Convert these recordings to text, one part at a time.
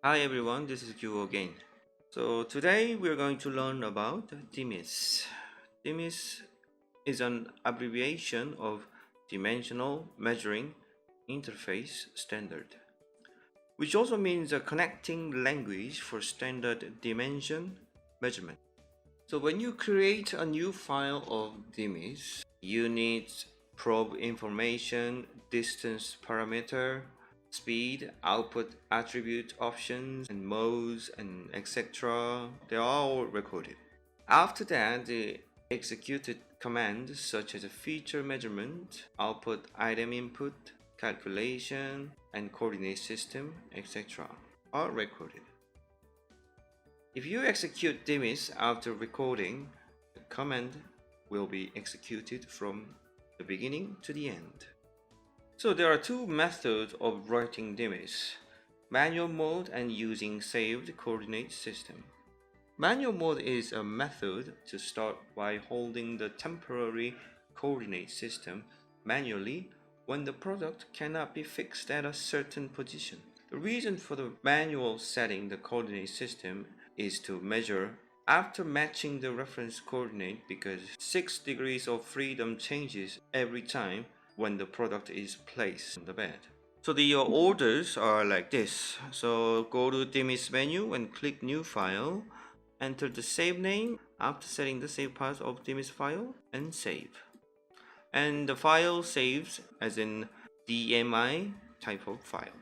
Hi everyone, this is Q again. So today we're going to learn about DMIS. DMIS is an abbreviation of Dimensional Measuring Interface Standard, which also means a connecting language for standard dimension measurement. So when you create a new file of DMIS, you need probe information, distance parameter, speed, output attribute options, and modes, and etc. They are all recorded. After that, the executed commands such as a feature measurement, output item input, calculation, and coordinate system, etc. are recorded. If you execute DMIS after recording, the command will be executed from the beginning to the end. So there are two methods of writing DMIS: manual mode and using saved coordinate system. Manual mode is a method to start by holding the temporary coordinate system manually when the product cannot be fixed at a certain position. The reason for the manual setting the coordinate system is to measure after matching the reference coordinate, because 6 degrees of freedom changes every time when the product is placed on the bed. So the orders are like this. So go to DMIS menu and click new file, enter the save name after setting the save path of DMIS file, and save. And the file saves as in DMI type of file.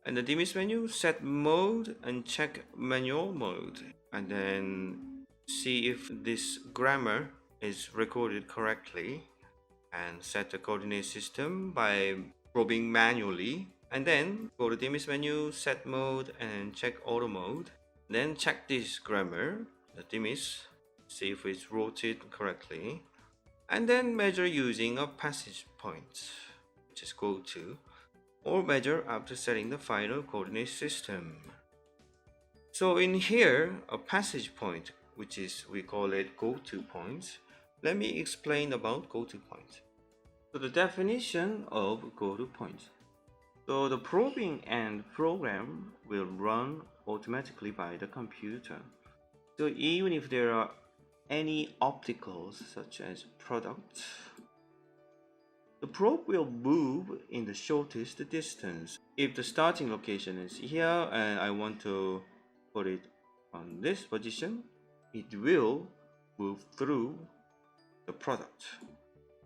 And the DMIS menu, set mode and check manual mode, and then see if this grammar is recorded correctly, and set the coordinate system by probing manually, and then go to DMIS menu, set mode, and check auto mode. Then check this grammar, the DMIS, see if it's rotated correctly, and then measure using a passage point, which is GOTO, or measure after setting the final coordinate system. So in here, a passage point, which is, we call it GOTO point. Let me explain about GOTO point. So the definition of GOTO point. So the probing end program will run automatically by the computer. So even if there are any obstacles such as product, the probe will move in the shortest distance. If the starting location is here and I want to put it on this position, it will move through the product.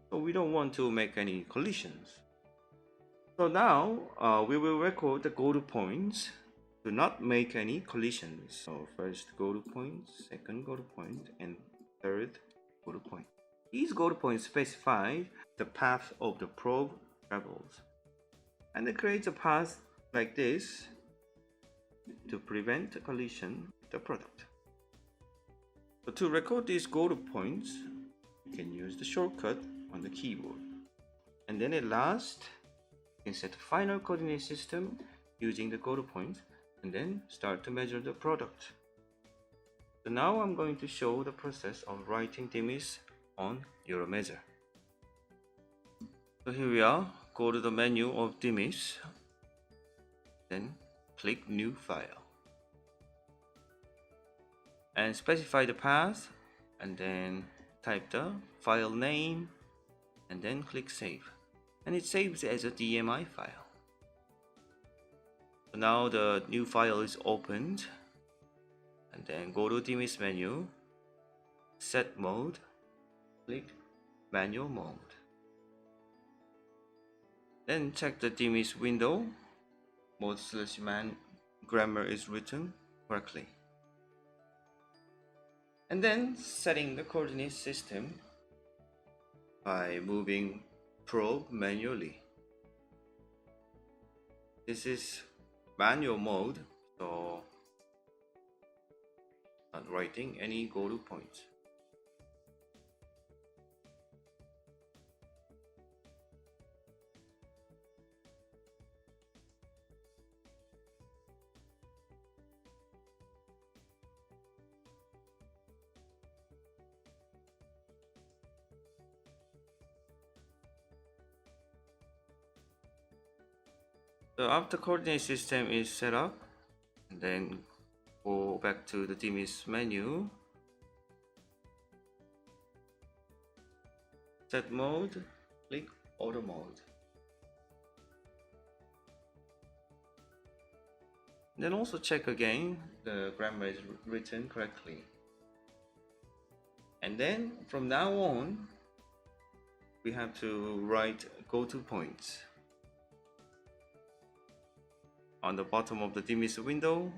So we don't want to make any collisions. So now we will record the GOTO points to not make any collisions. So first GOTO point, second GOTO point, and third GOTO point. These GOTO points specify the path of the probe travels, and it creates a path like this to prevent a collision with the product. So to record these GOTO points, you can use the shortcut on the keyboard. And then at last, you can set the final coordinate system using the GOTO points, and then start to measure the product. So now I'm going to show the process of writing DMIS on NeuroMeasure. So here we are. Go to the menu of DMIS, then click new file, and specify the path, and then type the file name, and then click save, and it saves as a DMI file. So now the new file is opened, and then go to DMIS menu, set mode, click manual mode, then check the DMIS window, mode/man grammar is written correctly, and then setting the coordinate system by moving probe manually. This is manual mode, so not writing any GOTO points. So after coordinate system is set up, and then go back to the DMIS menu, set mode, click auto mode. Then also check again the grammar is written correctly. And then from now on, we have to write GOTO points. On the bottom of the DMIS window,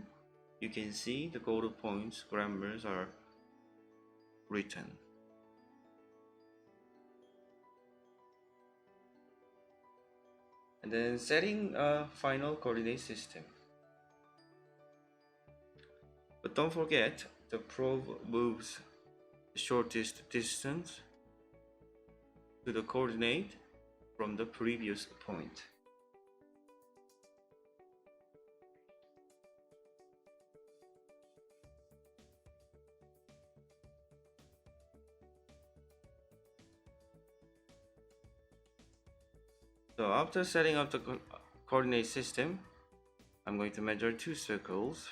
you can see the GOTO points grammars are written. And then setting a final coordinate system. But don't forget, the probe moves the shortest distance to the coordinate from the previous point. So after setting up the coordinate system, I'm going to measure 2 circles.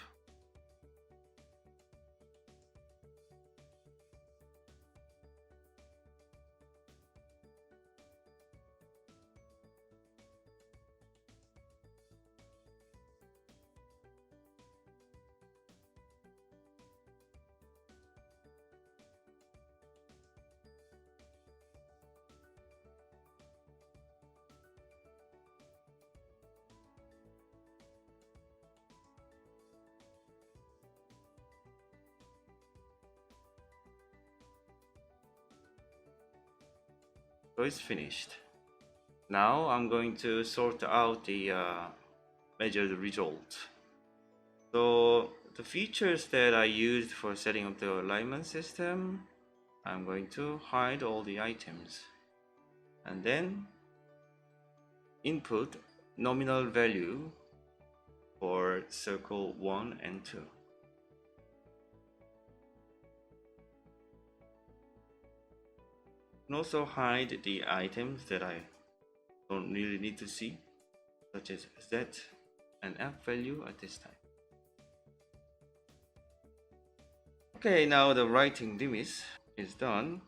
So it's finished. Now I'm going to sort out the measure the result. So the features that I used for setting up the alignment system, I'm going to hide all the items and then input nominal value for circle 1 and 2. And also hide the items that I don't really need to see, such as Z and F value at this time. Okay, now the writing DMIS is done.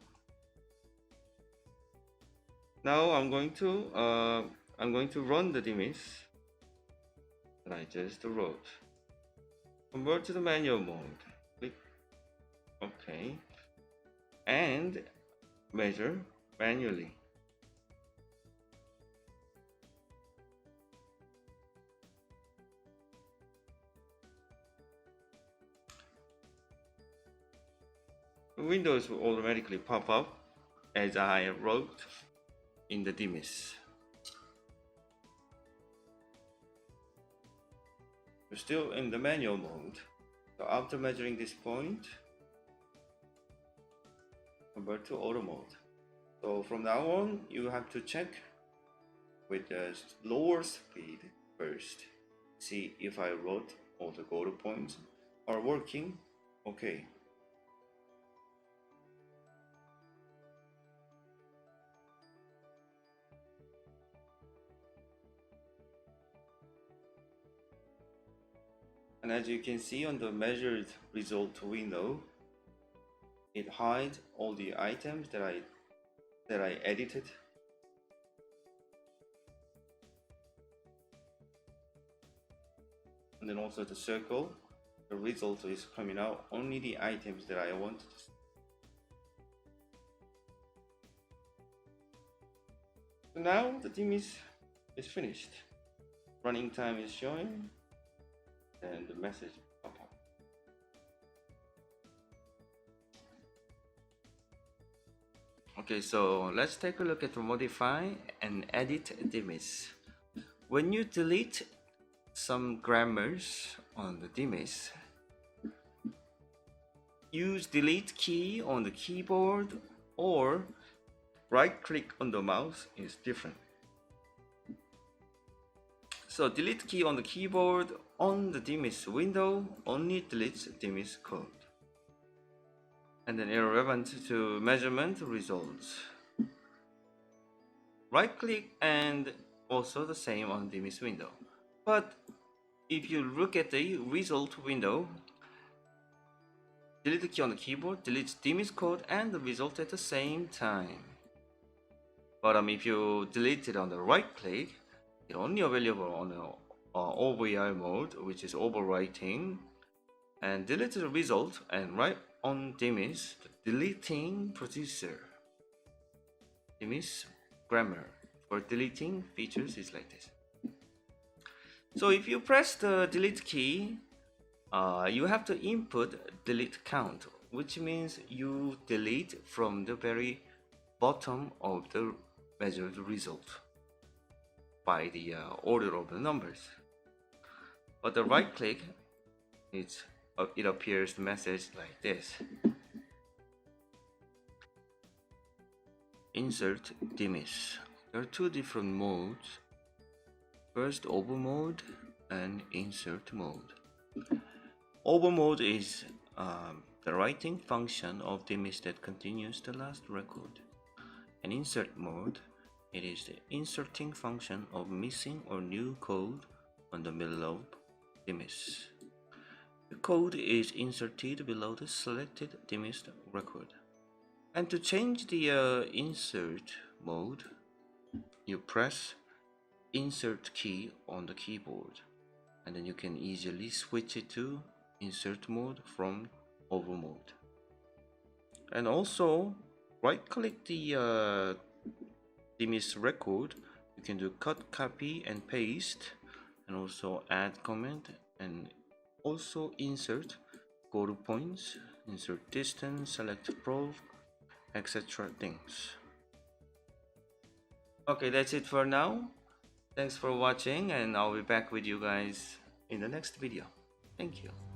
Now I'm going to run the DMIS that I just wrote. Convert to the manual mode. Click OK, and measure manually. Windows will automatically pop up as I wrote in the DMIS. We're still in the manual mode. So after measuring this point, convert to auto mode. So from now on, you have to check with the lower speed first. See if I wrote all the GOTO points are working okay. And as you can see on the measured result window, it hides all the items that I edited. And then also the circle, the result is coming out only the items that I wanted to see. So now the DMIS is finished. Running time is showing and the message pop up. Okay, so let's take a look at the modify and edit DMIS. When you delete some grammars on the DMIS, use delete key on the keyboard or right click on the mouse is different. So delete key on the keyboard on the DMIS window only deletes DMIS code. And then irrelevant to measurement results. Right click and also the same on DMIS window. But if you look at the result window, delete the key on the keyboard deletes DMIS code and the result at the same time. But if you delete it on the right click, it's only available on the OVR mode, which is overwriting, and delete the result and write on DMIS, the deleting procedure. DMIS grammar for deleting features is like this. So if you press the delete key, you have to input delete count, which means you delete from the very bottom of the measured result by the order of the numbers. But the right click, it appears the message like this. Insert DMIS. There are two different modes. First, over mode and insert mode. Over mode is the writing function of DMIS that continues the last record. And insert mode, it is the inserting function of missing or new code on the middle of DMIS. The code is inserted below the selected DMIS record. And to change the insert mode, you press insert key on the keyboard, and then you can easily switch it to insert mode from over mode. And also right click the DMIS record. You can do cut, copy and paste, and also add comment, and also insert GOTO points, insert distance, select probe, etc. things. Okay, that's it for now. Thanks for watching, and I'll be back with you guys in the next video. Thank you.